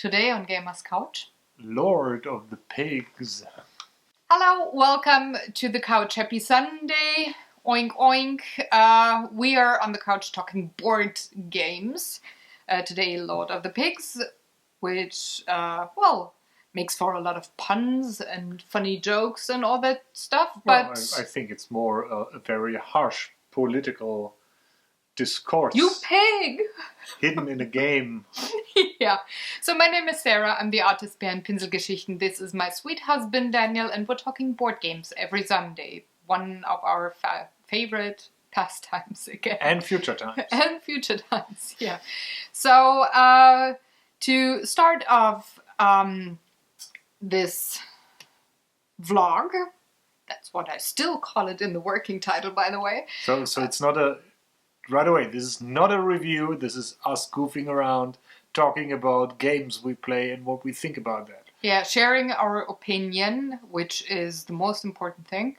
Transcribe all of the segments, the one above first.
Today on Gamer's Couch, Lord of the Pigs. Hello, welcome to the couch. Happy Sunday. Oink oink. We are on the couch talking board games. Today, Lord of the Pigs, which, makes for a lot of puns and funny jokes and all that stuff. But Well, I think it's more a very harsh political discourse. You pig! Hidden in a game. Yeah. So my name is Sarah. I'm the artist behind Pinselgeschichten. This is my sweet husband Daniel, and we're talking board games every Sunday. One of our favorite pastimes again. And future times. And future times, yeah. So to start off this vlog, that's what I still call it in the working title, by the way. So it's not a... Right away, this is not a review. This is us goofing around, talking about games we play and what we think about that. Yeah, sharing our opinion, which is the most important thing.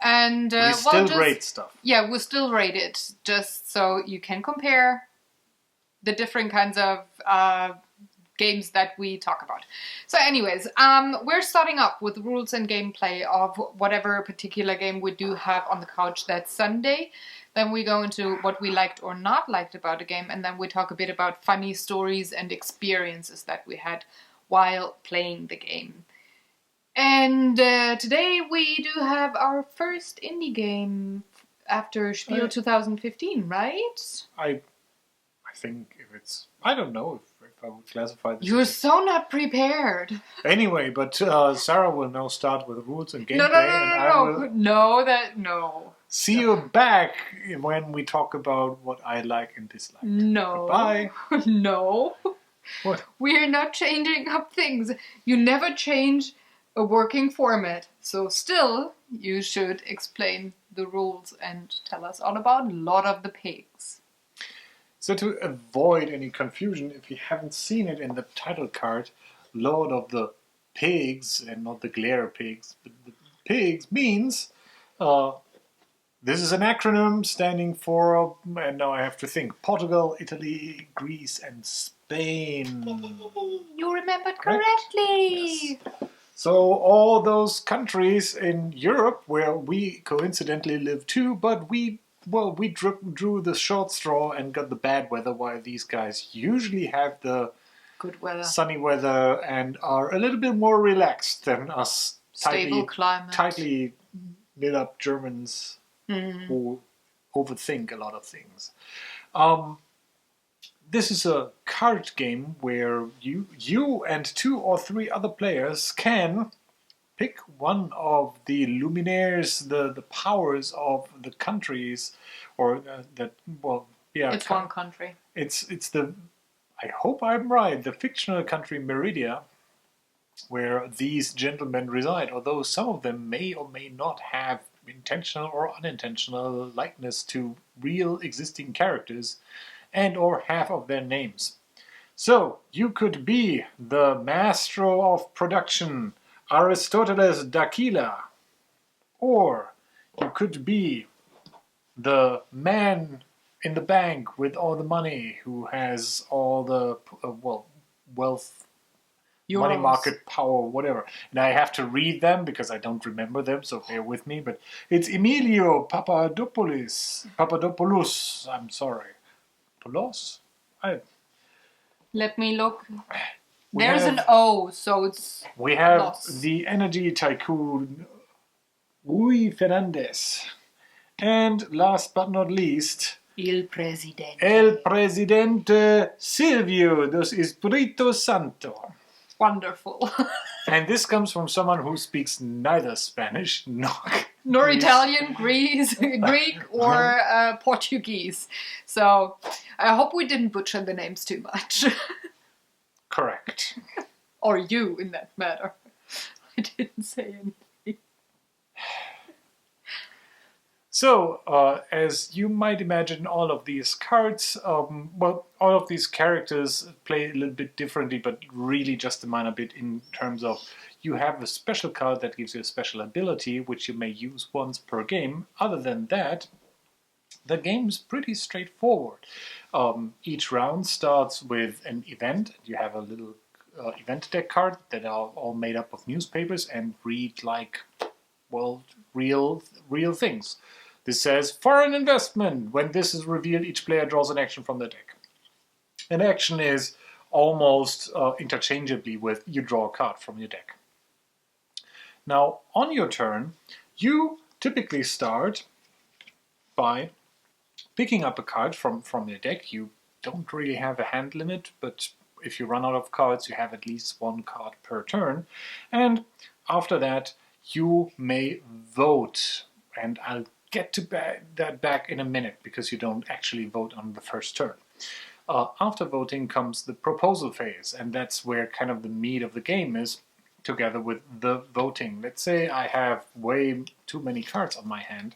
And we still rate stuff. Yeah, we'll still rate it, just so you can compare the different kinds of games that we talk about. So anyways, we're starting up with rules and gameplay of whatever particular game we do have on the couch that Sunday. Then we go into what we liked or not liked about a game, and then we talk a bit about funny stories and experiences that we had while playing the game. And today we do have our first indie game after Spiel 2015, right? I think if it's... I don't know if I would classify this. You're so not prepared. Anyway, but Sarah will now start with rules and gameplay. No. See you back when we talk about what I like and dislike. No. Bye. No. What? We're not changing up things. You never change a working format. So still, you should explain the rules and tell us all about Lord of the Pigs. So to avoid any confusion, if you haven't seen it in the title card, Lord of the Pigs, and not the Glare Pigs, but the Pigs means... this is an acronym standing for, and now I have to think, Portugal, Italy, Greece, and Spain. You remembered correctly. Yes. So all those countries in Europe where we coincidentally live too, but we drew the short straw and got the bad weather, while these guys usually have the good weather, sunny weather, and are a little bit more relaxed than us stable climate, tightly knit up Germans. Who overthink a lot of things. This is a card game where you and 2 or 3 other players can pick one of the luminaires, the powers of the countries, or It's one country. It's the, I hope I'm right, the fictional country Meridia, where these gentlemen reside, although some of them may or may not have intentional or unintentional likeness to real existing characters and or half of their names. So, you could be the maestro of production, Aristoteles d'Aquila, or you could be the man in the bank with all the money who has all the wealth, money market power, whatever. And I have to read them because I don't remember them, so bear with me. But it's Emilio Papadopoulos. I'm sorry. Poulos? Let me look. There's an O, so it's... We have lost. The energy tycoon, Rui Fernandez. And last but not least... El Presidente. El Presidente Silvio dos Espíritu Santo. Wonderful. And this comes from someone who speaks neither Spanish nor Italian, Greek, or Portuguese. So I hope we didn't butcher the names too much. Correct. Or you, in that matter. I didn't say anything. So, as you might imagine, all of these cards, all of these characters play a little bit differently, but really just a minor bit in terms of you have a special card that gives you a special ability, which you may use once per game. Other than that, the game's pretty straightforward. Each round starts with an event. You have a little event deck cards that are all made up of newspapers and read like, well, real things. This says, foreign investment. When this is revealed, each player draws an action from the deck. An action is almost interchangeably with you draw a card from your deck. Now, on your turn, you typically start by picking up a card from your deck. You don't really have a hand limit, but if you run out of cards, you have at least one card per turn. And after that, you may vote. And I'll get to that back in a minute, because you don't actually vote on the first turn. After voting comes the proposal phase, and that's where kind of the meat of the game is, together with the voting. Let's say I have way too many cards on my hand.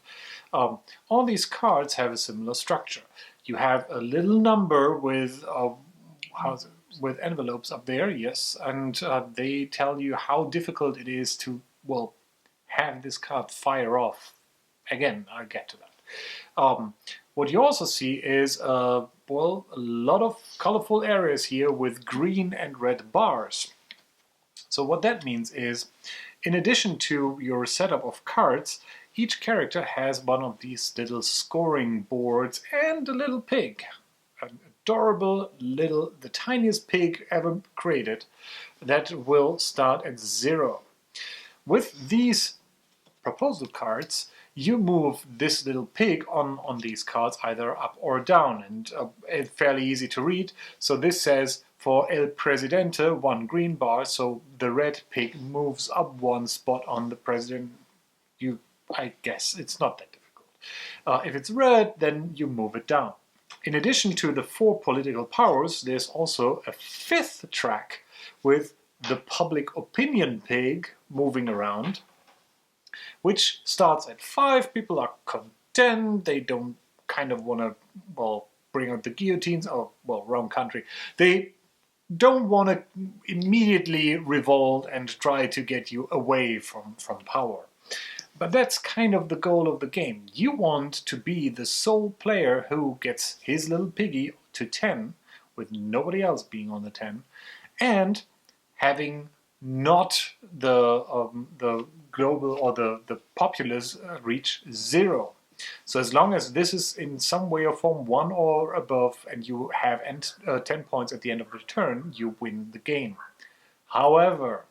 All these cards have a similar structure. You have a little number with with envelopes up there, yes, and they tell you how difficult it is to, well, have this card fire off. Again, I'll get to that. What you also see is, well, a lot of colorful areas here with green and red bars. So what that means is, in addition to your setup of cards, each character has one of these little scoring boards and a little pig. An adorable little, the tiniest pig ever created, that will start at 0. With these proposal cards, you move this little pig on these cards either up or down, and it's fairly easy to read. So this says, for El Presidente, 1 green bar, so the red pig moves up 1 spot on the president. I guess it's not that difficult. If it's red, then you move it down. In addition to the 4 political powers, there's also a 5th track with the public opinion pig moving around, which starts at 5. People are content. They don't kind of want to, well, bring out the guillotines. Oh, well, wrong country. They don't want to immediately revolt and try to get you away from power. But that's kind of the goal of the game. You want to be the sole player who gets his little piggy to 10, with nobody else being on the 10, and having not the global or the populace reach 0. So as long as this is in some way or form 1 or above, and you have 10 points at the end of the turn, you win the game. However,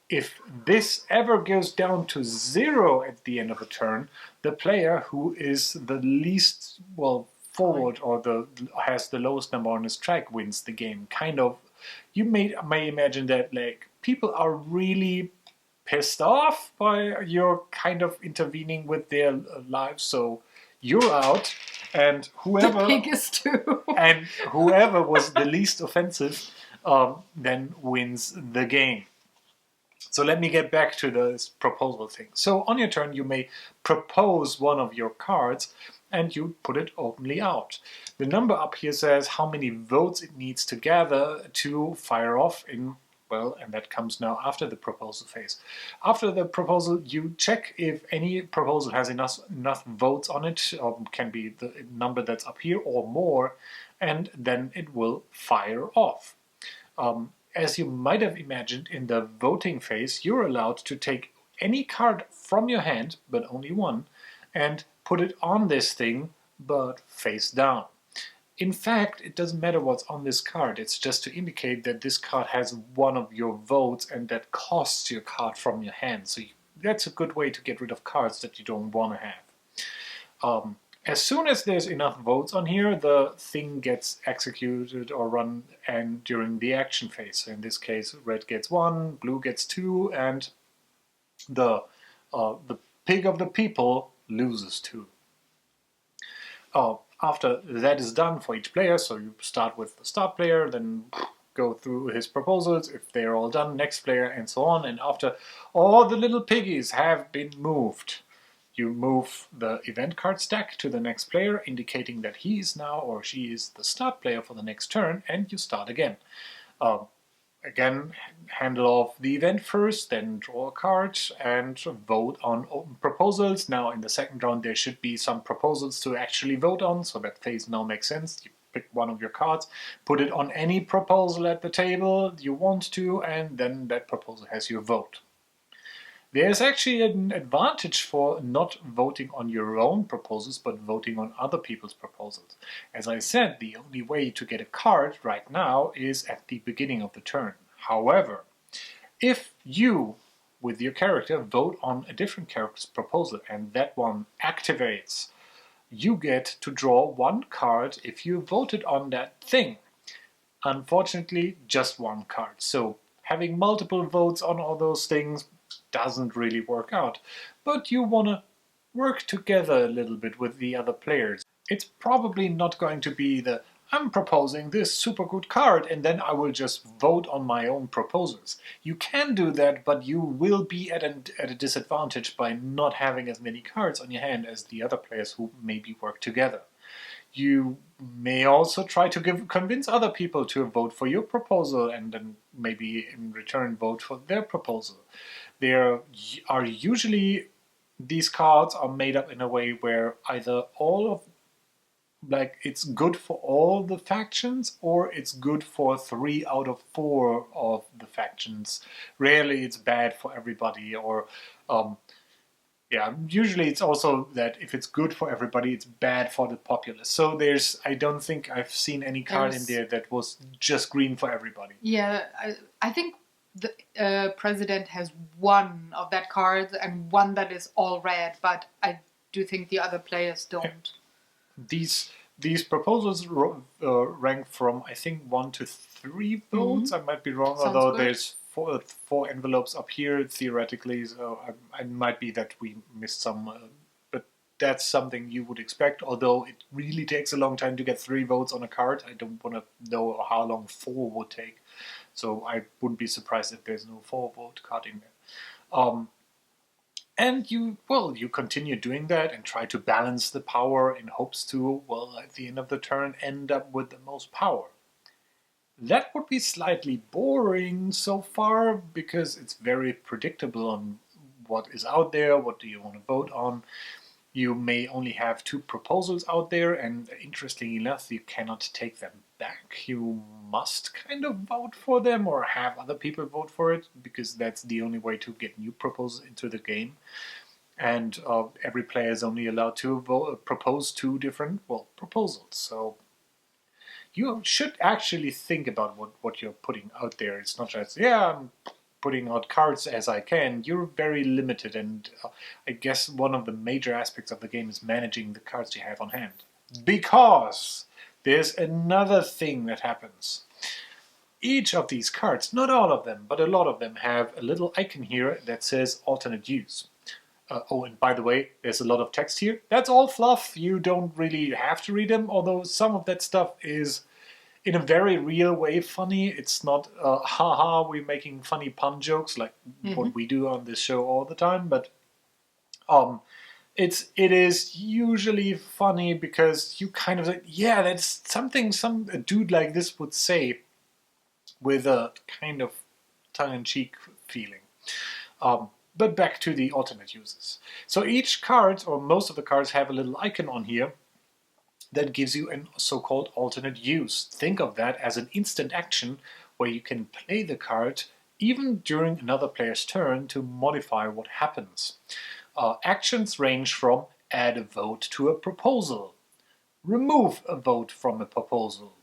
if this ever goes down to 0 at the end of a turn, the player who is the least, well, forward, or has the lowest number on his track, wins the game. Kind of, you may imagine that, like, people are really pissed off by your kind of intervening with their lives, so you're out, and whoever the pig is too. and whoever was the least offensive then wins the game. So let me get back to this proposal thing. So on your turn, you may propose one of your cards, and you put it openly out. The number up here says how many votes it needs to gather to fire off in, well, and that comes now after the proposal phase. After the proposal, you check if any proposal has enough votes on it, can be the number that's up here or more, and then it will fire off. As you might have imagined, in the voting phase, you're allowed to take any card from your hand, but only one, and put it on this thing, but face down. In fact, it doesn't matter what's on this card. It's just to indicate that this card has one of your votes, and that costs your card from your hand. So that's a good way to get rid of cards that you don't want to have. As soon as there's enough votes on here, the thing gets executed or run, and during the action phase. So in this case, red gets 1, blue gets 2, and the pig of the people loses 2. After that is done for each player, so you start with the start player, then go through his proposals. If they're all done, next player, and so on. And after all the little piggies have been moved, you move the event card stack to the next player, indicating that he is now, or she is, the start player for the next turn, and you start again. Again, handle off the event first, then draw a card and vote on open proposals. Now in the second round there should be some proposals to actually vote on, so that phase now makes sense. You pick one of your cards, put it on any proposal at the table you want to, and then that proposal has your vote. There's actually an advantage for not voting on your own proposals, but voting on other people's proposals. As I said, the only way to get a card right now is at the beginning of the turn. However, if you, with your character, vote on a different character's proposal and that one activates, you get to draw one card if you voted on that thing. Unfortunately, just one card. So having multiple votes on all those things doesn't really work out. But you want to work together a little bit with the other players. It's probably not going to be the I'm proposing this super good card and then I will just vote on my own proposals. You can do that, but you will be at a disadvantage by not having as many cards on your hand as the other players who maybe work together. You may also try to convince other people to vote for your proposal and then maybe in return vote for their proposal. There are usually, these cards are made up in a way where either all of, like, it's good for all the factions or it's good for 3 out of 4 of the factions. Rarely it's bad for everybody, or usually it's also that if it's good for everybody, it's bad for the populace. So I don't think I've seen any card in there that was just green for everybody. Yeah, I think the president has one of that card and one that is all red, but I do think the other players don't. These proposals rank from, I think, 1 to 3 votes. I might be wrong, Sounds although good. there's four envelopes up here theoretically. So I might be that we missed some, but that's something you would expect. Although it really takes a long time to get 3 votes on a card. I don't want to know how long 4 would take. So I wouldn't be surprised if there's no 4-vote card in there. And you continue doing that and try to balance the power in hopes to, at the end of the turn, end up with the most power. That would be slightly boring so far because it's very predictable on what is out there, what do you want to vote on. You may only have 2 proposals out there, and interestingly enough, you cannot take them back. You must kind of vote for them or have other people vote for it, because that's the only way to get new proposals into the game. And every player is only allowed to propose 2 different proposals. So you should actually think about what you're putting out there. It's not just, I'm putting out cards as I can. You're very limited, and I guess one of the major aspects of the game is managing the cards you have on hand. Because there's another thing that happens. Each of these cards, not all of them, but a lot of them, have a little icon here that says alternate use. And by the way, there's a lot of text here. That's all fluff. You don't really have to read them, although some of that stuff is in a very real way funny. It's not, haha, we're making funny pun jokes like what we do on this show all the time, but it is usually funny because you kind of like, that's something a dude like this would say with a kind of tongue-in-cheek feeling. But back to the alternate uses. So each card, or most of the cards, have a little icon on here that gives you a so-called alternate use. Think of that as an instant action where you can play the card even during another player's turn to modify what happens. Actions range from add a vote to a proposal, remove a vote from a proposal.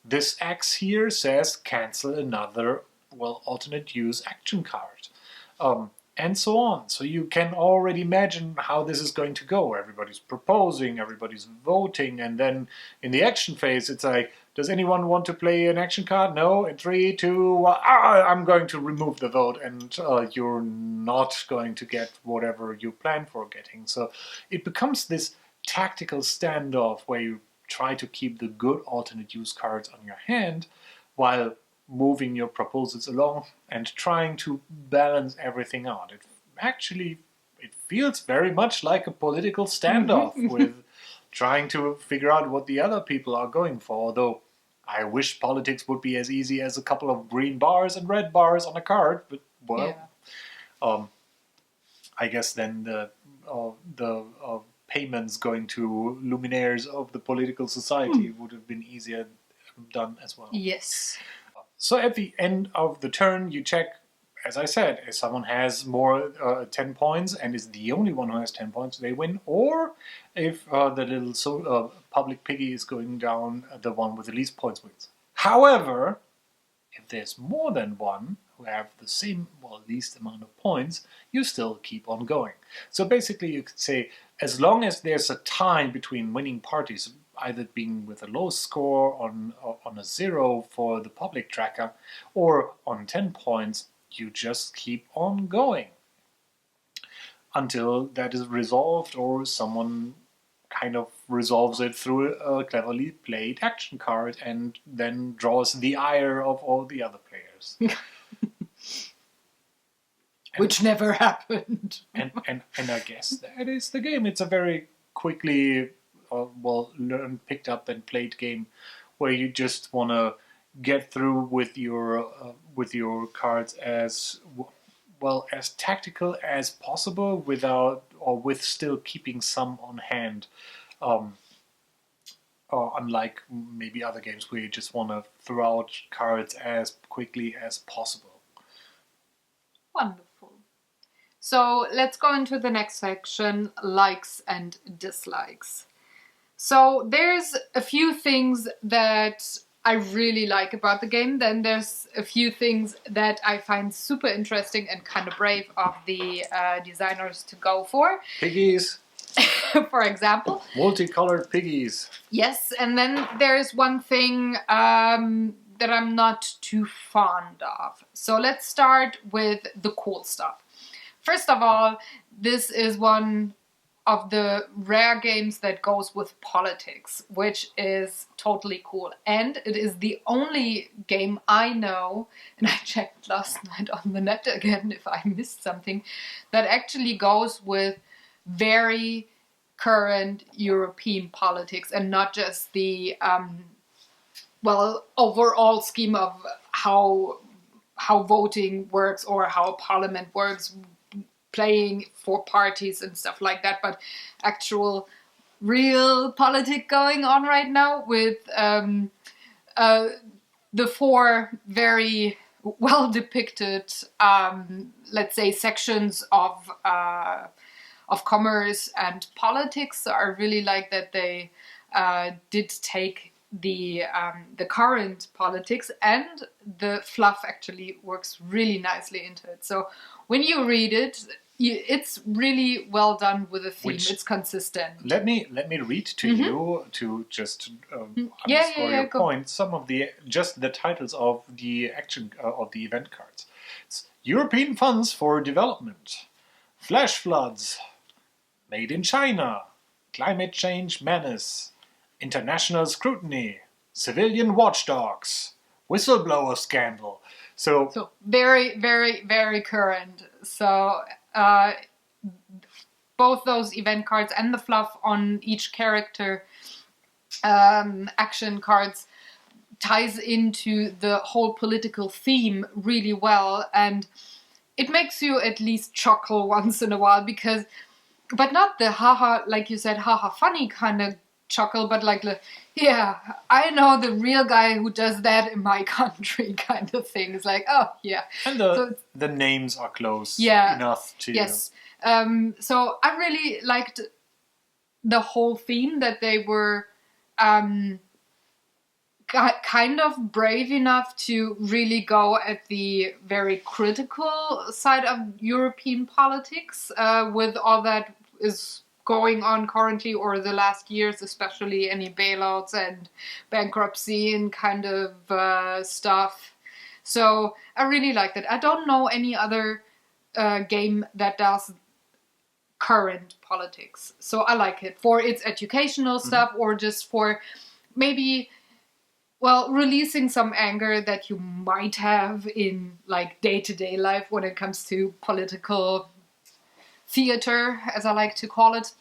This X here says cancel another, alternate use action card. And so on. So you can already imagine how this is going to go. Everybody's proposing, everybody's voting, and then in the action phase, it's like, does anyone want to play an action card? No? In 3, 2, I'm going to remove the vote, and you're not going to get whatever you planned for getting. So it becomes this tactical standoff where you try to keep the good alternate use cards on your hand while moving your proposals along and trying to balance everything out. It feels very much like a political standoff with trying to figure out what the other people are going for, although I wish politics would be as easy as a couple of green bars and red bars on a card, but I guess then the payments going to luminaires of the political society would have been easier done as well. Yes. So at the end of the turn, you check, as I said, if someone has more 10 points and is the only one who has 10 points, they win. Or if the little public piggy is going down, the one with the least points wins. However, if there's more than one who have the same, least amount of points, you still keep on going. So basically you could say, as long as there's a tie between winning parties, either being with a low score on a 0 for the public tracker or on 10 points, you just keep on going until that is resolved or someone kind of resolves it through a cleverly played action card and then draws the ire of all the other players. Which never happened. and I guess that is the game. It's a very quickly learned, picked up and played game where you just want to get through with your cards as as tactical as possible with still keeping some on hand. Unlike maybe other games where you just want to throw out cards as quickly as possible. Wonderful. So let's go into the next section, likes and dislikes. So there's a few things that I really like about the game. Then there's a few things that I find super interesting and kind of brave of the designers to go for. Piggies. For example. Multicolored piggies. Yes, and then there's one thing that I'm not too fond of. So let's start with the cool stuff. First of all, this is one of the rare games that goes with politics, which is totally cool. And it is the only game I know, and I checked last night on the net again if I missed something, that actually goes with very current European politics and not just the overall scheme of how voting works or how parliament works, playing for parties and stuff like that, but actual real politics going on right now with the four very well depicted, let's say, sections of commerce and politics. So I really like that they did take the current politics, and the fluff actually works really nicely into it. So when you read it, it's really well done with a theme. It's consistent. Let me read to you to just underscore your point. Some of the titles of the of the event cards. It's European funds for development, flash floods, made in China, climate change menace, international scrutiny, civilian watchdogs, whistleblower scandal. So very, very, very current. So both those event cards and the fluff on each character action cards ties into the whole political theme really well, and it makes you at least chuckle once in a while, but not the haha, like you said, haha funny kind of chuckle, but like yeah, I know the real guy who does that in my country kind of thing. It's like, oh yeah. And the names are close enough to... Yes. So I really liked the whole theme, that they were kind of brave enough to really go at the very critical side of European politics with all that is going on currently, or the last years, especially any bailouts and bankruptcy and kind of stuff. So I really like that. I don't know any other game that does current politics. So I like it for its educational stuff, or just for maybe, releasing some anger that you might have in like day-to-day life when it comes to political theater, as I like to call it.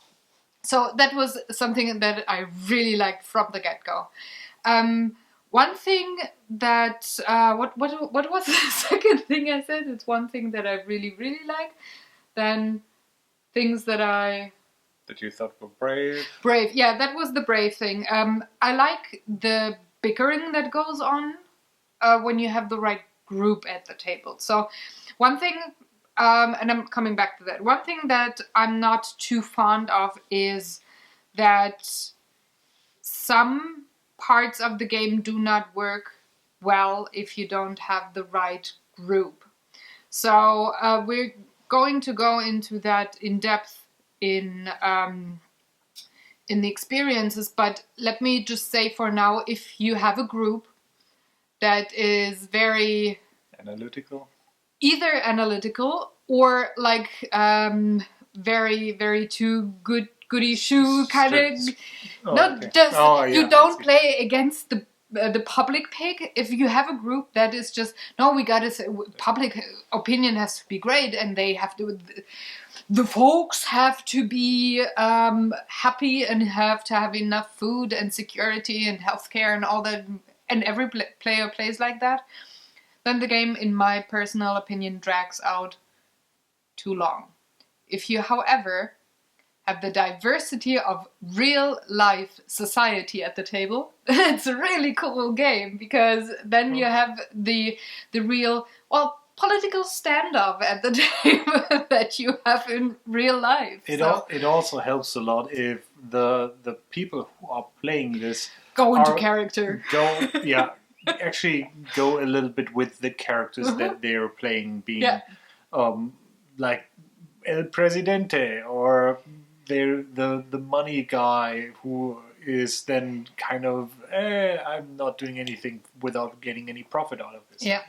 So that was something that I really liked from the get-go. One thing that what was the second thing I said? It's one thing that I really, really like. Then things that I that you thought were brave. Brave, yeah, that was the brave thing. I like the bickering that goes on when you have the right group at the table. So one thing, and I'm coming back to that, one thing that I'm not too fond of is that some parts of the game do not work well if you don't have the right group. So we're going to go into that in depth in the experiences, but let me just say for now, if you have a group that is very Analytical. either analytical or like very, very too goody shoe kind of. You don't play against the public pig. If you have a group that is just no, we gotta say public opinion has to be great, and they have to. The folks have to be happy and have to have enough food and security and healthcare and all that, and every player plays like that. Then the game, in my personal opinion, drags out too long. If you, however, have the diversity of real life society at the table, it's a really cool game, because then you have the real, well, political standoff at the table that you have in real life. It also helps a lot if the people who are playing this go into character. Actually go a little bit with the characters that they're playing, being like El Presidente, or they're the money guy who is then kind of I'm not doing anything without getting any profit out of this. Yeah.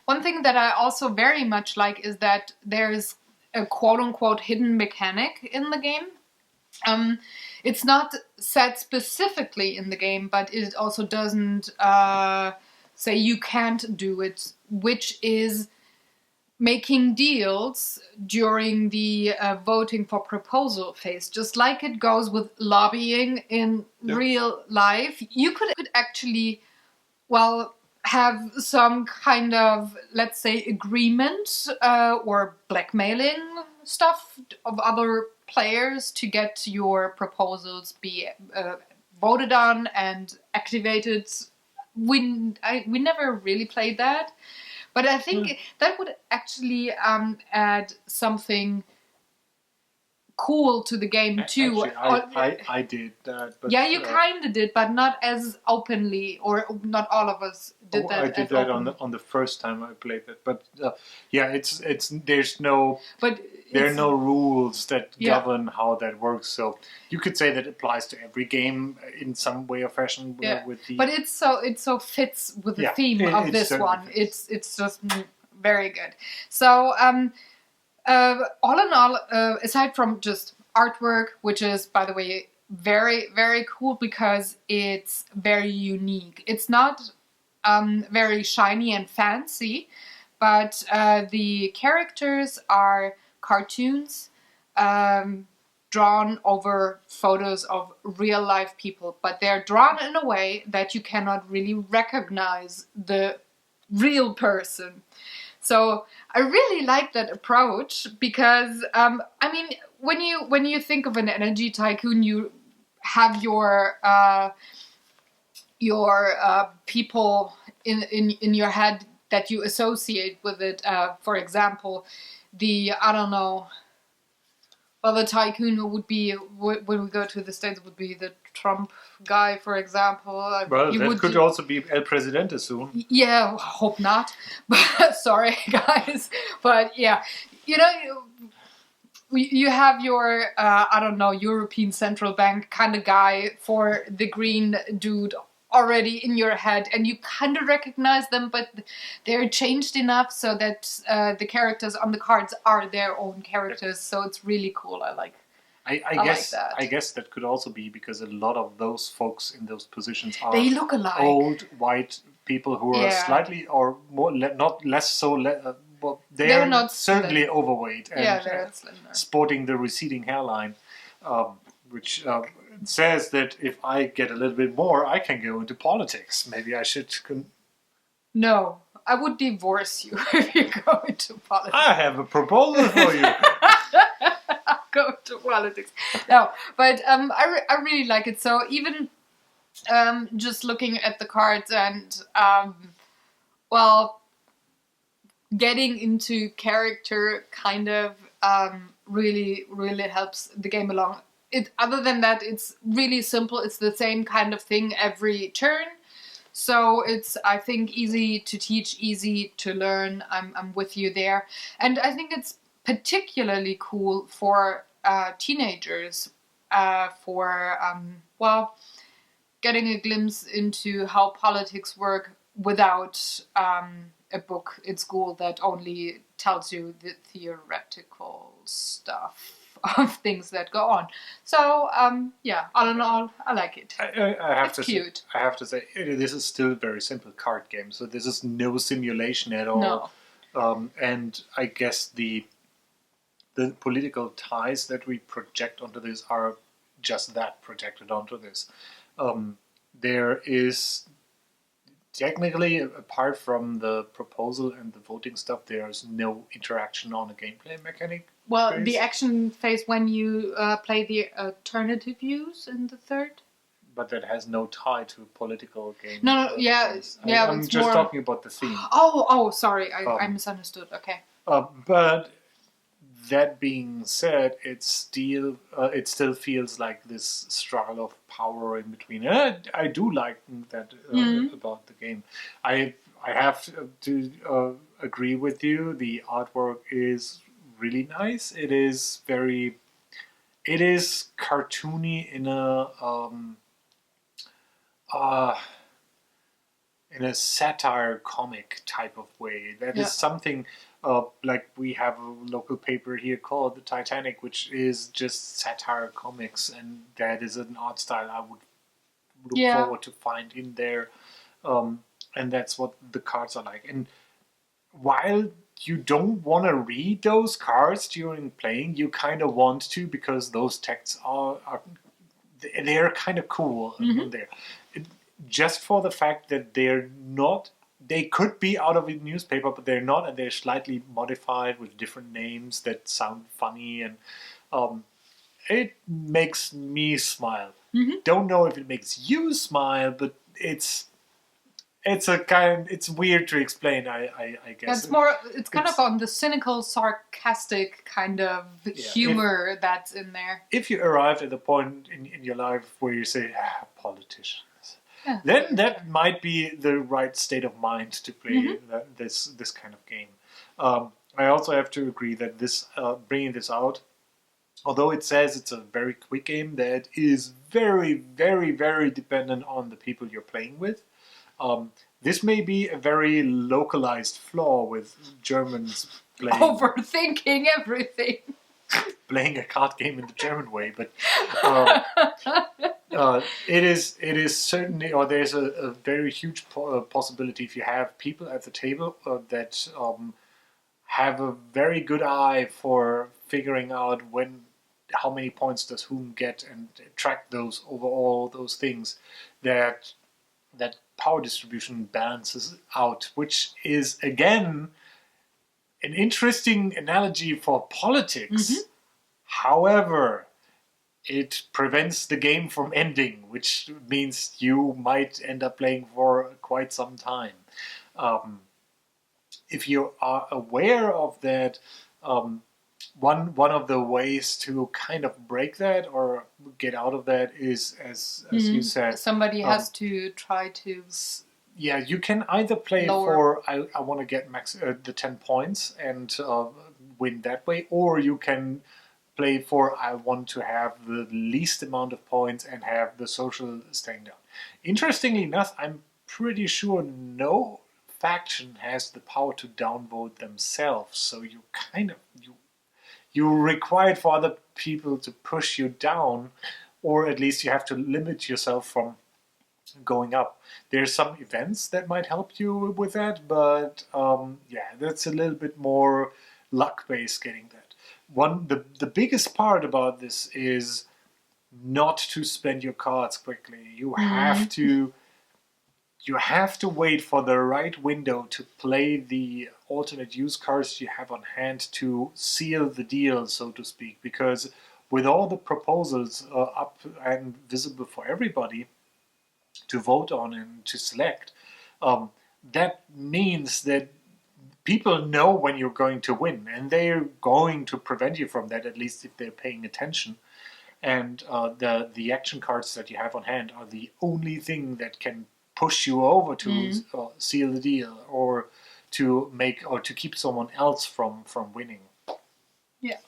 One thing that I also very much like is that there's a quote-unquote hidden mechanic in the game. It's not said specifically in the game, but it also doesn't say you can't do it, which is making deals during the voting for proposal phase. Just like it goes with lobbying in real life, you could actually, have some kind of, let's say, agreement or blackmailing stuff of other players to get your proposals be voted on and activated. We never really played that, but I think that would actually add something cool to the game too. Actually, I did that. But, you kind of did, but not as openly, or not all of us did that. I did that on the first time I played that, but it's there's no. But there are no rules that govern how that works, so you could say that applies to every game in some way or fashion. But it so fits with the theme of this one. Fits. It's just very good. So all in all, aside from just artwork, which is, by the way, very, very cool because it's very unique. It's not very shiny and fancy, but the characters are cartoons drawn over photos of real life people, but they're drawn in a way that you cannot really recognize the real person. So I really like that approach because when you think of an energy tycoon, you have your people in your head that you associate with it. For example, the tycoon would be, when we go to the States, would be the Trump guy, for example. Well, that could also be El Presidente soon. Yeah, hope not. But sorry, guys. But yeah, you have your, European Central Bank kind of guy for the green dude already in your head, and you kind of recognize them, but they're changed enough so that the characters on the cards are their own characters. So it's really cool. I guess that could also be because a lot of those folks in those positions are they look alike. Old white people who are slightly or more not less so. They're not certainly overweight and sporting the receding hairline, which says that if I get a little bit more, I can go into politics. Maybe I should. No, I would divorce you if you go into politics. I have a proposal for you. Go to politics. No, but I really like it. So even just looking at the cards and well, getting into character kind of really helps the game along. Other than that, it's really simple. It's the same kind of thing every turn. So it's, I think, easy to teach, easy to learn. I'm with you there. And I think it's particularly cool for teenagers for, well, getting a glimpse into how politics work without a book in school that only tells you the theoretical stuff of things that go on. So, yeah, all in all, I like it. It's cute. I have to say, this is still a very simple card game, so this is no simulation at all. No. And I guess the political ties that we project onto this are just that, projected onto this. There is technically, apart from the proposal and the voting stuff, there's no interaction on a gameplay mechanic. Well, the action phase when you play the alternative views in the third. But that has no tie to a political game. No, yeah. I'm just talking about the theme. Oh, sorry, I misunderstood. Okay. But that being said, it still feels like this struggle of power in between. I do like that about the game. I have to agree with you. The artwork is really nice. It is cartoony in a satire comic type of way. That is something like we have a local paper here called The Titanic, which is just satire comics, and that is an art style I would look forward to find in there. And that's what the cards are like. And while you don't want to read those cards during playing, you kind of want to, because those texts they're kind of cool there. Just for the fact that they're not, they could be out of a newspaper, but they're not, and they're slightly modified with different names that sound funny, and it makes me smile. Don't know if it makes you smile, but it's weird to explain. I guess it's kind of on the cynical, sarcastic kind of humor that's in there. If you arrive at the point in your life where you say, politicians, then that might be the right state of mind to play this kind of game. I also have to agree that this bringing this out, although it says it's a very quick game, that is very, very, very dependent on the people you're playing with. This may be a very localized flaw with Germans playing... Overthinking everything. Playing a card game in the German way, but it is certainly, or there's a very huge possibility if you have people at the table that have a very good eye for figuring out how many points does whom get, and track those over all those things, that power distribution balances out, which is again an interesting analogy for politics. However, it prevents the game from ending, which means you might end up playing for quite some time. If you are aware of that, one of the ways to kind of break that or get out of that is, as you said, somebody has to try to. Yeah, you can either play for I want to get max the 10 points and win that way, or you can play for I want to have the least amount of points and have the social staying down. Interestingly enough, I'm pretty sure no faction has the power to downvote themselves, so you kind of you're required for other people to push you down, or at least you have to limit yourself from going up. There's some events that might help you with that, but that's a little bit more luck-based getting that. The biggest part about this is not to spend your cards quickly. You have to wait for the right window to play the alternate use cards you have on hand to seal the deal, so to speak, because with all the proposals up and visible for everybody to vote on and to select, that means that people know when you're going to win, and they're going to prevent you from that, at least if they're paying attention. And the action cards that you have on hand are the only thing that can push you over to seal the deal, or to keep someone else from winning. Yeah.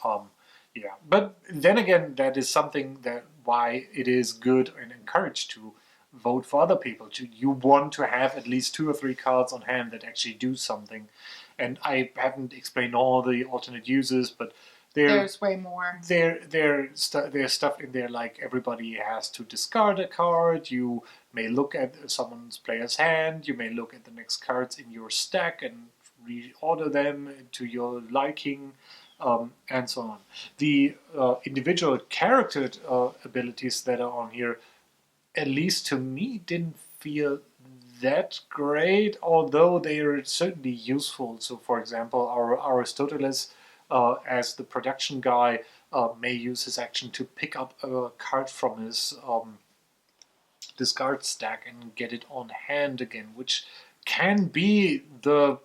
Yeah. But then again, that is something that why it is good and encouraged to vote for other people. You want to have at least 2 or 3 cards on hand that actually do something. And I haven't explained all the alternate uses, but there's way more. There's stuff in there like everybody has to discard a card. You may look at someone's player's hand. You may look at the next cards in your stack and reorder them to your liking, and so on. The individual character abilities that are on here, at least to me, didn't feel that great, although they are certainly useful. So, for example, our Aristoteles, as the production guy, may use his action to pick up a card from his discard stack and get it on hand again, which can be the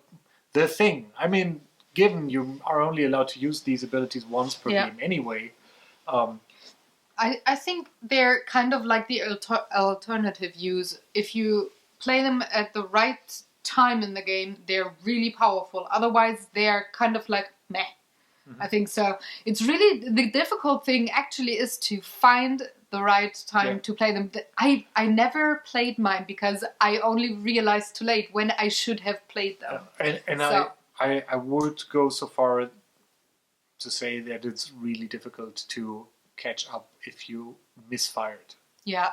thing. I mean, given you are only allowed to use these abilities once per game anyway. I think they're kind of like the alternative use. If you play them at the right time in the game, they're really powerful. Otherwise, they're kind of like meh. I think so. It's really, the difficult thing actually is to find the right time to play them. I never played mine because I only realized too late when I should have played them. I would go so far to say that it's really difficult to catch up if you misfired. Yeah.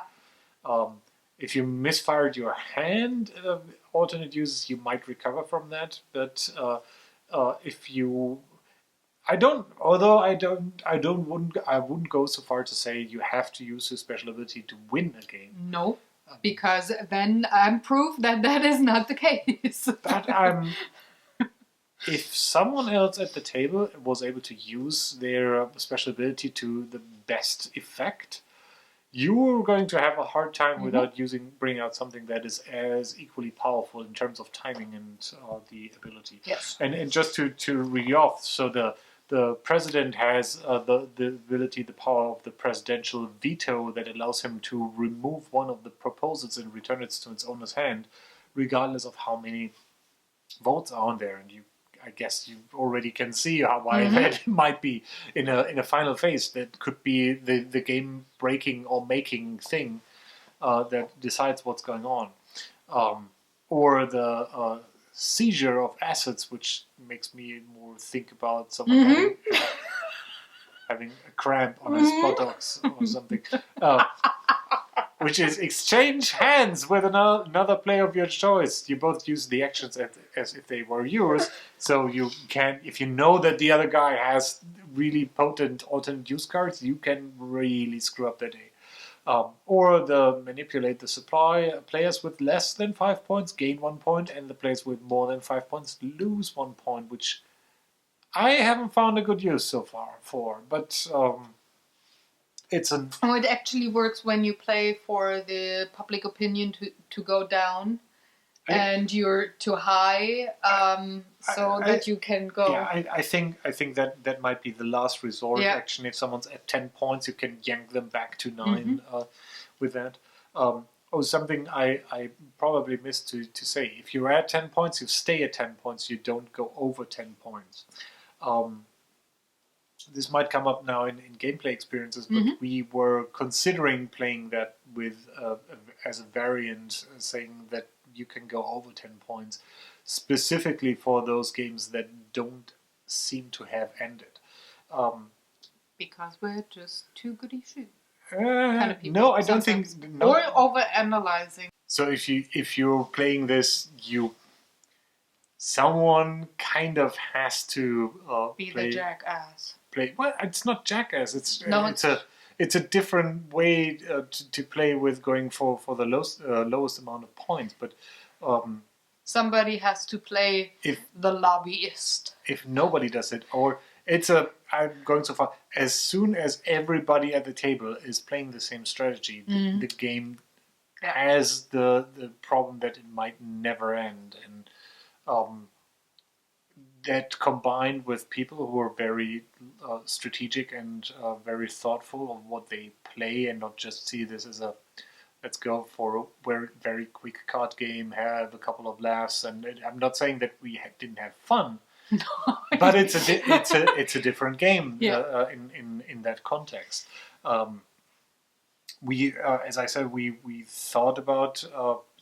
If you misfired your hand, alternate uses, you might recover from that. But if you, I wouldn't go so far to say you have to use a special ability to win a game. No, because then I'm proof that is not the case. But if someone else at the table was able to use their special ability to the best effect, you're going to have a hard time without bringing out something that is as equally powerful in terms of timing and the ability. Yes. And just to read off, so the president has the ability, the power of the presidential veto that allows him to remove one of the proposals and return it to its owner's hand, regardless of how many votes are on there. And I guess you already can see why that might be in a final phase. That could be the game breaking or making thing that decides what's going on, or the seizure of assets, which makes me more think about someone having a cramp on his buttocks or something. Which is exchange hands with another player of your choice. You both use the actions as if they were yours, so you can, if you know that the other guy has really potent alternate use cards, you can really screw up the day. Or the manipulate the supply. Players with less than 5 points gain 1 point, and the players with more than 5 points lose 1 point, which I haven't found a good use so far for, but it actually works when you play for the public opinion to go down, and you're too high, that you can go. Yeah, I think that might be the last resort action. If someone's at 10 points, you can yank them back to 9 with that. Something I probably missed to say. If you're at 10 points, you stay at 10 points. You don't go over 10 points. This might come up now in gameplay experiences, but we were considering playing that with as a variant, saying that you can go over 10 points, specifically for those games that don't seem to have ended. Because we're just too goody shoe. Kind of people. No, I don't think. No. Or over-analyzing. So if you're playing this, someone kind of has to be the jackass. Well, it's not jackass. It's a different way to play with going for the lowest amount of points. But somebody has to play the lobbyist. If nobody does it, or I'm going so far. As soon as everybody at the table is playing the same strategy, the game has the problem that it might never end, and that combined with people who are very strategic and very thoughtful of what they play, and not just see this as a let's go for a very, very quick card game, have a couple of laughs, and I'm not saying that we didn't have fun, but it's a different game in that context. We, as I said, we thought about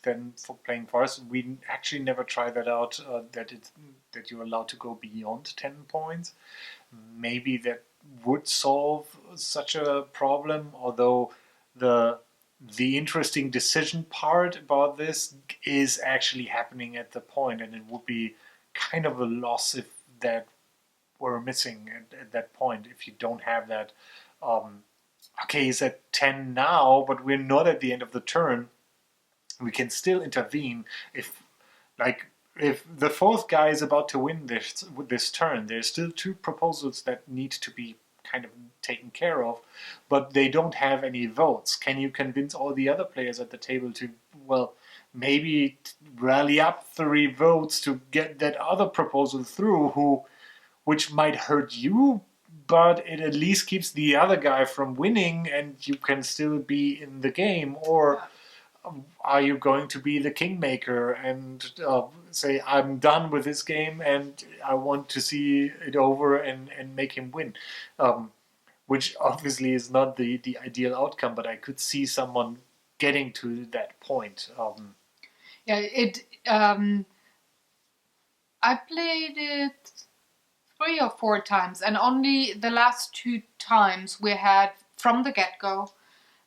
then for playing Forest. We actually never tried that out. That you're allowed to go beyond 10 points. Maybe that would solve such a problem. Although the interesting decision part about this is actually happening at the point, and it would be kind of a loss if that were missing at that point. If you don't have that. Okay, he's at 10 now, but we're not at the end of the turn. We can still intervene if the fourth guy is about to win this turn. There's still 2 proposals that need to be kind of taken care of, but they don't have any votes. Can you convince all the other players at the table to, well, maybe rally up 3 votes to get that other proposal through, which might hurt you, but it at least keeps the other guy from winning, and you can still be in the game? Or are you going to be the kingmaker and say, I'm done with this game and I want to see it over and make him win? Which obviously is not the ideal outcome, but I could see someone getting to that point. I played it 3 or 4 times, and only the last 2 times we had, from the get-go,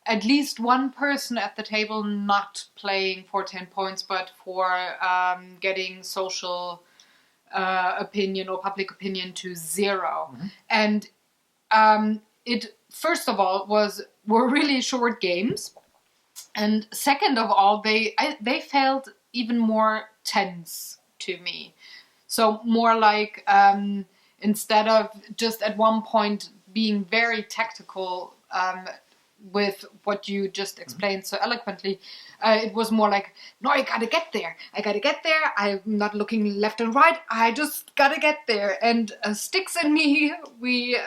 at least one person at the table not playing for 10 points, but for getting social opinion or public opinion to 0. And it, first of all, were really short games, and second of all, they felt even more tense to me. So more like instead of just at one point being very tactical with what you just explained so eloquently, it was more like, no, I gotta get there. I'm not looking left and right. I just gotta get there. And Sticks and me, we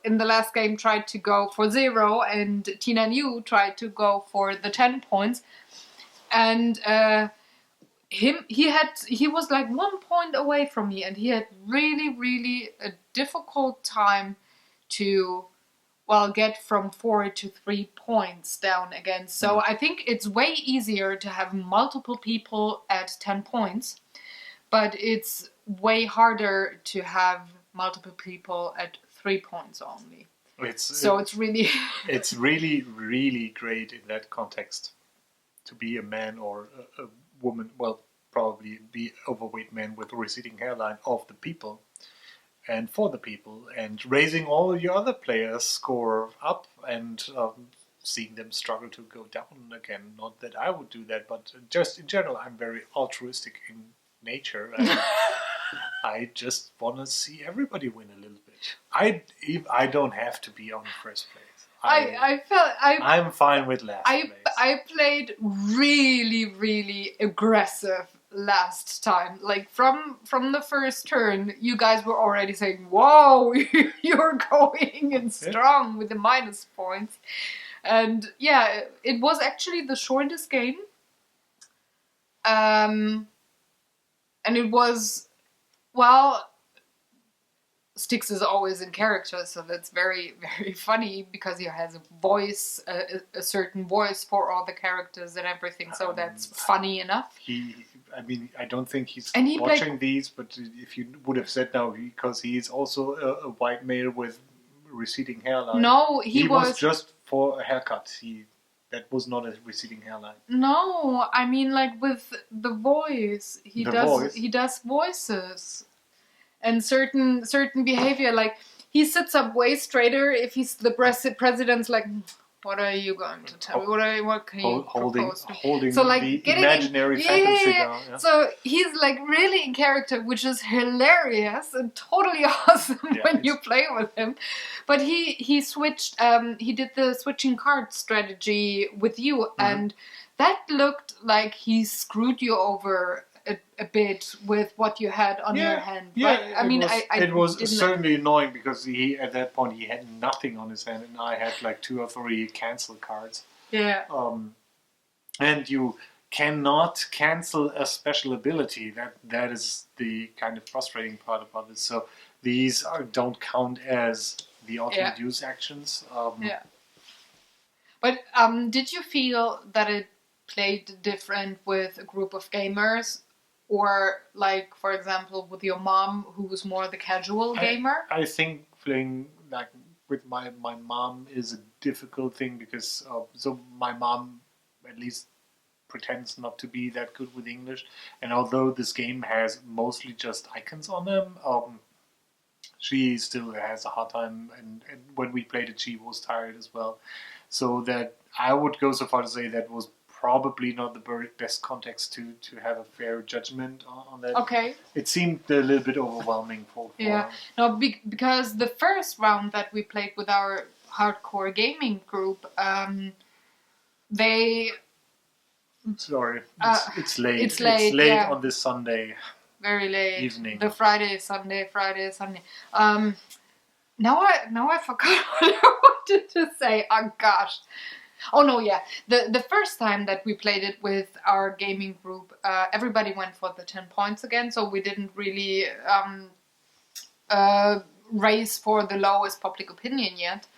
in the last game tried to go for 0, and Tina and you tried to go for the 10 points. And he was like 1 point away from me, and he had really a difficult time to get from 4 to 3 points down again. So I think it's way easier to have multiple people at 10 points, but it's way harder to have multiple people at 3 points only. It's really it's really great in that context to be a man or a woman, well, probably be overweight man with a receding hairline of the people and for the people, and raising all your other players' score up and seeing them struggle to go down again. Not that I would do that, but just in general, I'm very altruistic in nature, and I just want to see everybody win a little bit. I don't have to be on the first place. I'm fine with last place. I played really aggressive last time. Like from the first turn, you guys were already saying, "Whoa, you're going in strong with the minus points." And yeah, it was actually the shortest game. And it was, well, Styx is always in character, so that's very funny because he has a voice, a certain voice for all the characters and everything. So that's funny enough. I don't think he's watching these, but if you would have said now, because he is also a white male with receding hairline. No, he was just for a haircut. That was not a receding hairline. No, I mean like with the voice, he does voices. And certain behavior, like he sits up way straighter if he's the president's like, What are you going to tell me? What can you propose? Holding So, like, the getting imaginary phantom cigar. Yeah. So he's like really in character, which is hilarious and totally awesome when you play with him. But he switched. He did the switching card strategy with you, and that looked like he screwed you over a bit with what you had on your hand. Right? It was certainly annoying because at that point he had nothing on his hand, and I had like 2 or 3 cancel cards. Yeah. And you cannot cancel a special ability. That is the kind of frustrating part about this. So these don't count as the ultimate use actions. But did you feel that it played different with a group of gamers? Or, like, for example, with your mom, who was more the casual gamer? I think playing like with my mom is a difficult thing because so my mom at least pretends not to be that good with English, and although this game has mostly just icons on them, she still has a hard time. And when we played it, she was tired as well. So that I would go so far to say that was probably not the best context to have a fair judgment on that. Okay. It seemed a little bit overwhelming for no, because the first round that we played with our hardcore gaming group, they... Sorry, it's late. It's late, it's late on this Sunday. Very late. Evening. The Friday, Sunday. Now I forgot what I wanted to say. Oh gosh. Oh no, yeah. The first time that we played it with our gaming group, everybody went for the 10 points again, so we didn't really race for the lowest public opinion yet.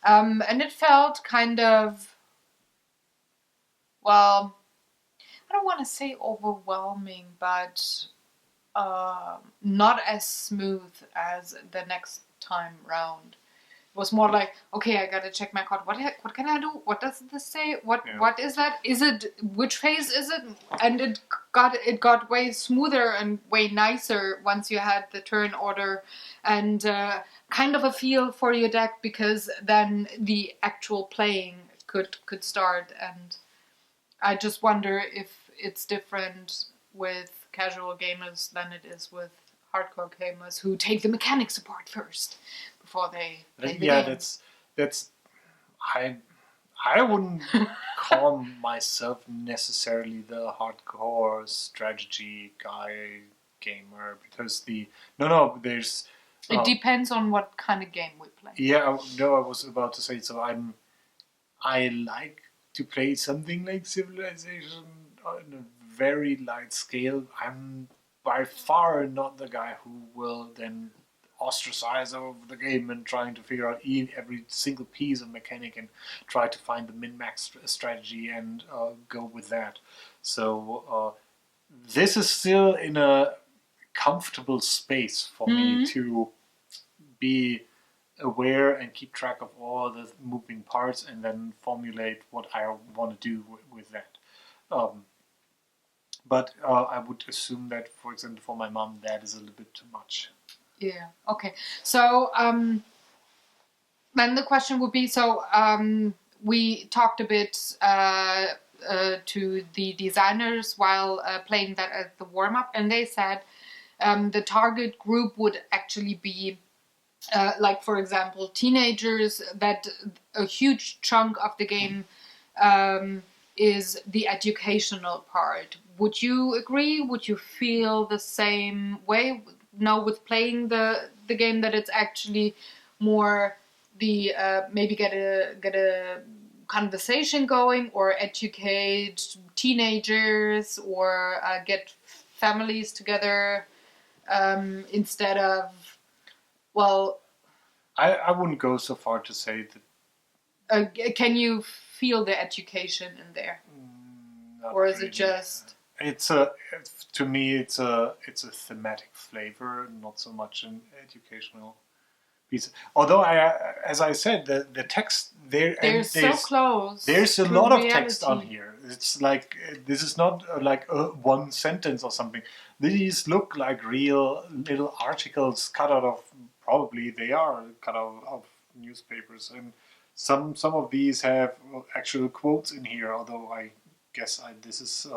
And it felt kind of, well, I don't want to say overwhelming, but not as smooth as the next time round. It was more like, okay, I gotta check my card. What can I do? What does this say? What is that? Is it, which phase is it? And it got way smoother and way nicer once you had the turn order and kind of a feel for your deck, because then the actual playing could start. And I just wonder if it's different with casual gamers than it is with hardcore gamers who take the mechanics apart first before they play the game. that's I wouldn't call myself necessarily the hardcore strategy gamer, because there's it depends on what kind of game we play. Yeah, no, I was about to say, so I like to play something like Civilization on a very light scale. I'm by far not the guy who will then ostracize over the game and trying to figure out every single piece of mechanic and try to find the min-max strategy and go with that. So this is still in a comfortable space for me to be aware and keep track of all the moving parts and then formulate what I want to do with that. But I would assume that, for example, for my mom, that is a little bit too much. Yeah, okay. So then the question would be, so we talked a bit to the designers while playing that at the warm-up, and they said the target group would actually be like, for example, teenagers, that a huge chunk of the game is the educational part. Would you agree? Would you feel the same way now with playing the game, that it's actually more the maybe get a conversation going, or educate teenagers, or get families together instead of, well, I wouldn't go so far to say that. Can you feel the education in there, or is it just? To me, it's a thematic flavor, not so much an educational piece. Although as I said, the text there, they're so close. There's a lot of text on here. It's like, this is not like one sentence or something. These look like real little articles cut out of, probably they are cut out of newspapers, and some of these have actual quotes in here, although I guess this is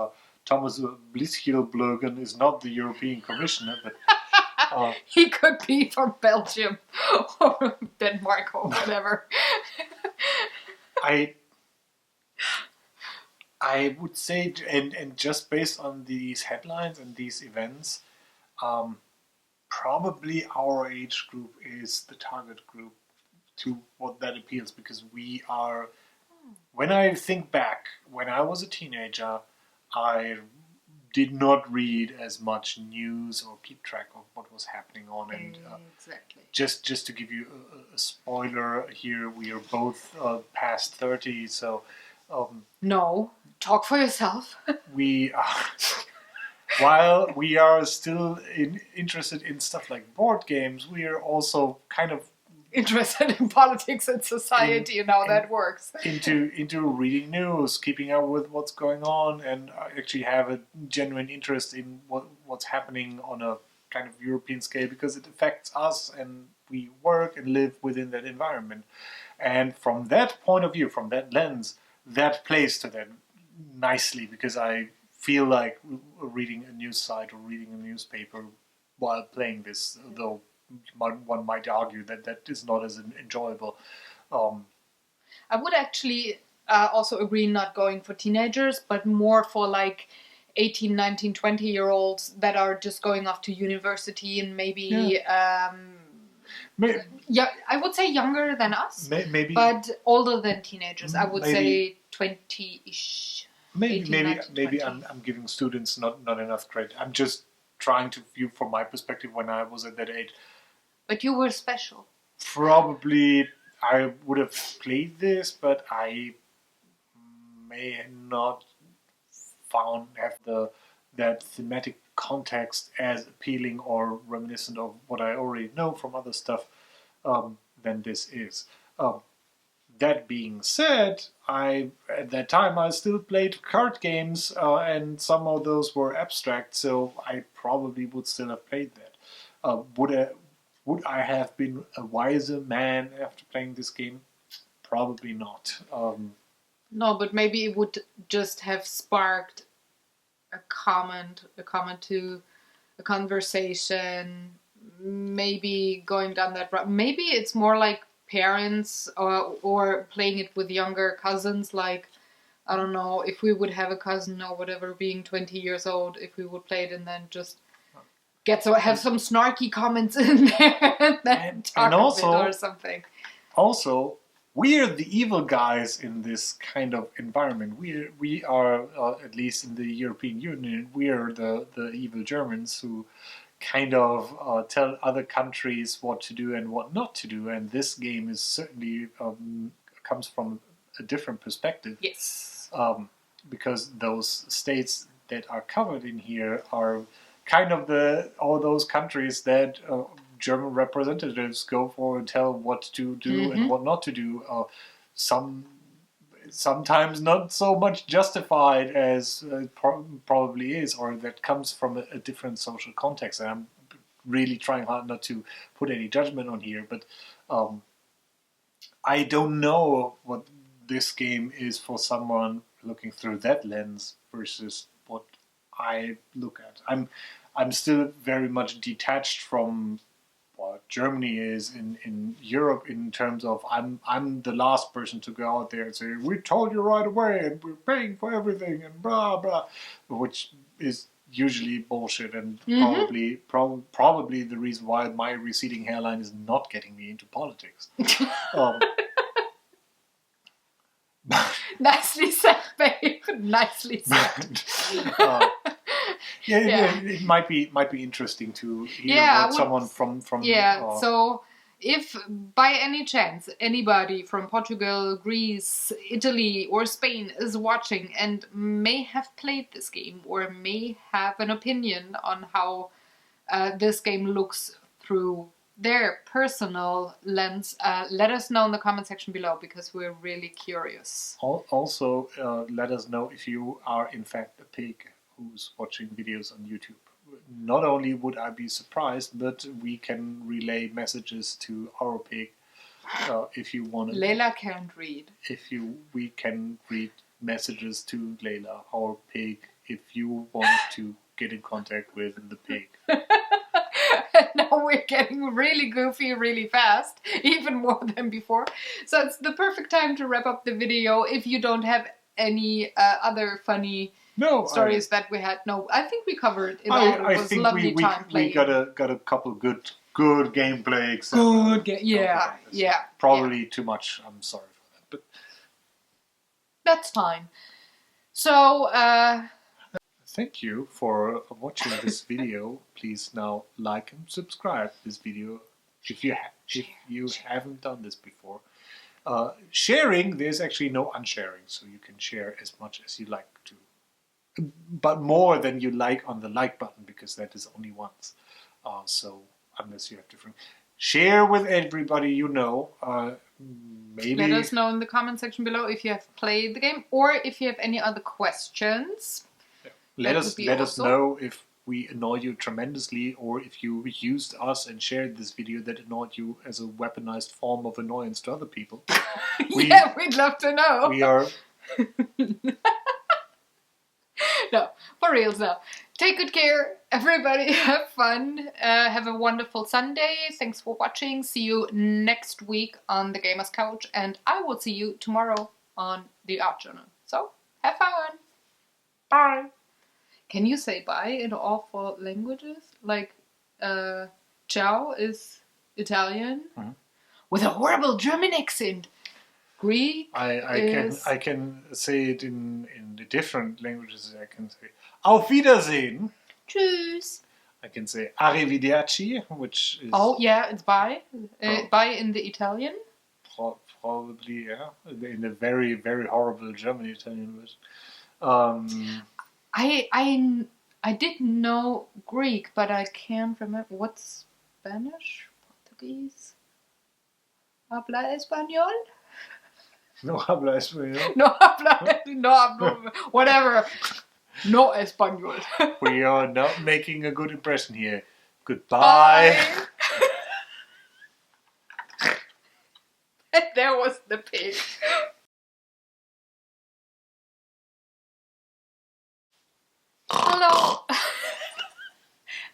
Thomas Blischelblögen is not the European Commissioner, but he could be from Belgium or Denmark or whatever. I would say, and just based on these headlines and these events, probably our age group is the target group to what that appeals, because we are. When I think back, when I was a teenager, I did not read as much news or keep track of what was happening on. And exactly. Just to give you a spoiler here, we are both past 30, so. No, talk for yourself. We are, while we are still interested in stuff like board games, we are also kind of interested in politics and society and how that works. into reading news, keeping up with what's going on, and actually have a genuine interest in what's happening on a kind of European scale, because it affects us and we work and live within that environment. And from that point of view, from that lens, that plays to that nicely, because I feel like reading a news site or reading a newspaper while playing this, though one might argue that that is not as enjoyable. I would actually also agree not going for teenagers, but more for like 18, 19, 20-year-olds that are just going off to university and maybe... Yeah, I would say younger than us, maybe, but older than teenagers. I would say 20-ish. Maybe I'm giving students not enough credit. I'm just trying to view from my perspective when I was at that age. But you were special. Probably I would have played this, but I may not have that thematic context as appealing or reminiscent of what I already know from other stuff than this is. That being said, at that time I still played card games, and some of those were abstract, so I probably would still have played that. Would I have been a wiser man after playing this game? Probably not. No, but maybe it would just have sparked a comment to a conversation, maybe going down that route. Maybe it's more like parents or playing it with younger cousins, like, I don't know, if we would have a cousin or whatever being 20 years old, if we would play it and then just have some snarky comments in there and then talk a bit or something. Also, we're the evil guys in this kind of environment. We are at least in the European Union, we are the evil Germans who kind of tell other countries what to do and what not to do. And this game is certainly comes from a different perspective. Yes. Because those states that are covered in here are kind of all those countries that German representatives go for and tell what to do and what not to do. Sometimes not so much justified as probably is, or that comes from a different social context. And I'm really trying hard not to put any judgment on here, but I don't know what this game is for someone looking through that lens versus what I look at. I'm still very much detached from what Germany is in Europe, in terms of I'm the last person to go out there and say, we told you right away and we're paying for everything and blah blah, which is usually bullshit and probably the reason why my receding hairline is not getting me into politics. Nicely said, babe. Nicely said. It might be interesting to hear what someone from so if by any chance anybody from Portugal, Greece, Italy or Spain is watching and may have played this game or may have an opinion on how this game looks through their personal lens, let us know in the comment section below, because we're really curious. Also, let us know if you are in fact a pig who's watching videos on YouTube. Not only would I be surprised, but we can relay messages to our pig if you want to. Layla can't read. We can read messages to Layla, our pig, if you want to get in contact with the pig. Now we're getting really goofy really fast, even more than before. So it's the perfect time to wrap up the video if you don't have any other funny stories that we had. No, I think we covered it all. It was lovely time playing. We got a couple good gameplay examples. Yeah. Probably too much. I'm sorry for that, but that's fine. So thank you for watching this video. Please now like and subscribe this video if you haven't done this before. Sharing, there's actually no unsharing, so you can share as much as you like to, but more than you like on the like button, because that is only once. So unless you have different, share with everybody you know. Maybe let us know in the comment section below if you have played the game or if you have any other questions. Let us know if we annoy you tremendously, or if you used us and shared this video that annoyed you as a weaponized form of annoyance to other people. Yeah, we'd love to know. We are... No, for reals now. Take good care, everybody. Have fun. Have a wonderful Sunday. Thanks for watching. See you next week on the Gamer's Couch, and I will see you tomorrow on the Art Journal. So, have fun. Bye. Can you say bye in all 4 languages? Like, ciao is Italian with a horrible German accent. Greek I can say it in the different languages. I can say Auf Wiedersehen. Tschüss. I can say Arrivederci, which is... Oh, yeah, it's bye. Bye in the Italian? Probably, yeah. In the very, very horrible German-Italian version. I did know Greek, but I can't remember. What's Spanish? Portuguese? Habla español? No habla español. No hablo, whatever. No español. We are not making a good impression here. Goodbye. And there was the pig. Hello.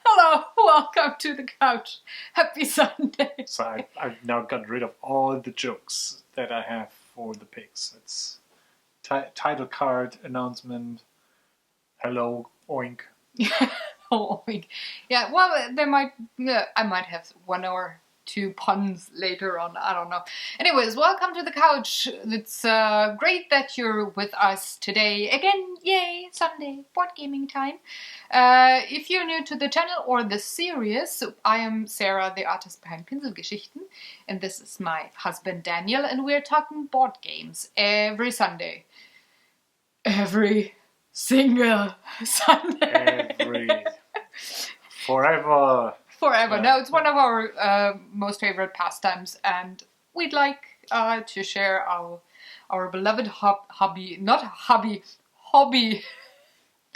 Hello, welcome to the couch. Happy Sunday. So I've now got rid of all the jokes that I have for the pigs. It's title card, announcement, hello, oink. Oh, oink. Yeah, well, I might have 1 or 2 puns later on, I don't know. Anyways, welcome to the couch. It's great that you're with us today. Again, yay, Sunday, board gaming time. If you're new to the channel or the series, I am Sarah, the artist behind Pinselgeschichten, and this is my husband Daniel, and we're talking board games every Sunday. Every single Sunday. Forever. Yeah. No, it's one of our most favorite pastimes, and we'd like to share our beloved hobby.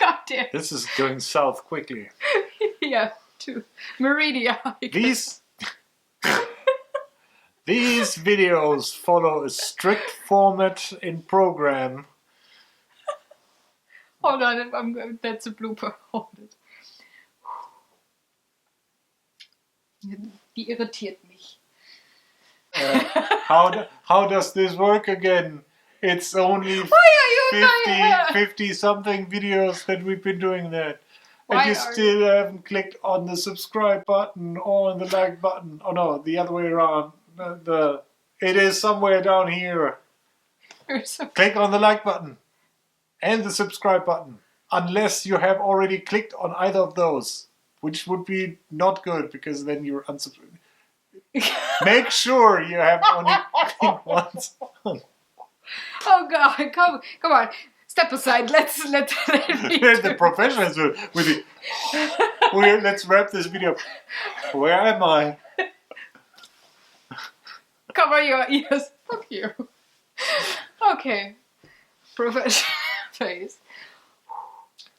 God damn. This is going south quickly. Yeah, to Meridia. These videos follow a strict format in program. Hold on, that's a blooper. Hold it. Die irritiert mich. How does this work again? It's only 50 something videos that we've been doing that. And you still haven't clicked on the subscribe button or on the like button. Oh no, the other way around. It is somewhere down here. Click on the like button and the subscribe button. Unless you have already clicked on either of those. Which would be not good, because then you're unsubscribed. Make sure you have only clicked once. Oh God, come on. Step aside. Let's the professionals with it. Let's wrap this video. Where am I? Cover your ears. Fuck you. Okay. Professional face.